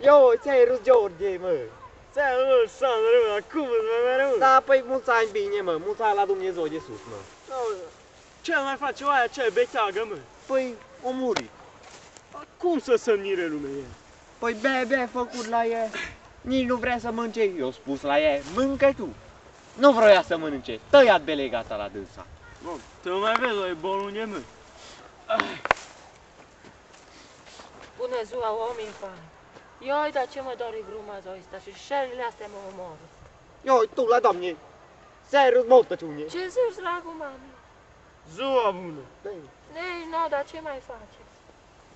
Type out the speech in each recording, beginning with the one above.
Yo, ți-ai râs George, mă. Ți-ai râs, Sandra, mă, cum îți mai mereu? Da, păi mulți ani bine, mă, mulți ani la Dumnezeu de sus, mă. Ce mai face oaia aceea beteagă, mă? Păi, o muri. Cum să se mire lumea e? Păi bebe făcut la ea, nici nu vrea să mănânce. Eu spus la ea, mâncă tu. Nu vroia să mănânce, tăiat belegata la dânsa. Bă, tu mai vezi, o e bolunge, mă. Bună ziua, oameni fani! Ioi, dar ce mă doare grumaza ăsta și șerile astea mă omoară. Ioi, tu la doamne, ți-ai râs multă ciune. Ce zici, dragul mami? Ziua bună! Ei, nu, dar ce mai faceți?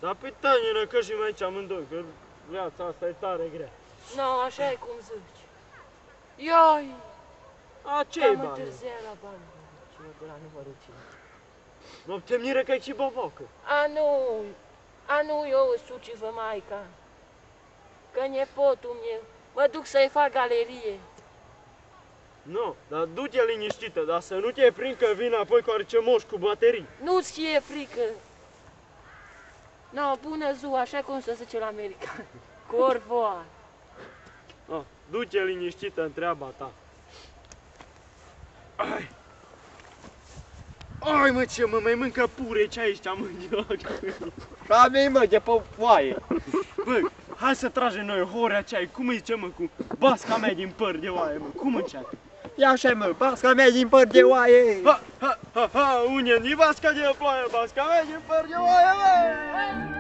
Dar pe tăină că și mai aici amândoi, că viața asta e tare grea. Nu, așa e cum zici. Ioi! A, ce-i Am bani? întârziat la bani. Ce mă de la numărul 5. Nu te miră că e și bobocă. A nu, eu îți sucivă maica. Că nepotul meu, mă duc să-i fac galerie. Nu, dar du-te liniștită, dar să nu te prind că vine apoi cu orice moș cu baterii. Nu-ți fie frică. No, bună ziua, așa cum se zice la America. Cu orvoa. No, du-te liniștită în treaba ta. Ai, mă, ce mă mai mâncă pure ce aici, mă, Ca mei, mă, de pe foaie. Bă, hai să tragem noi horea ceai, cum îi zice, mă, cu basca mea din păr de oaie, mă, cum începe? Ia așa, mă, basca mea din păr de oaie. Ha, unde-i basca de ploaie, basca mea din păr de oaie, mă!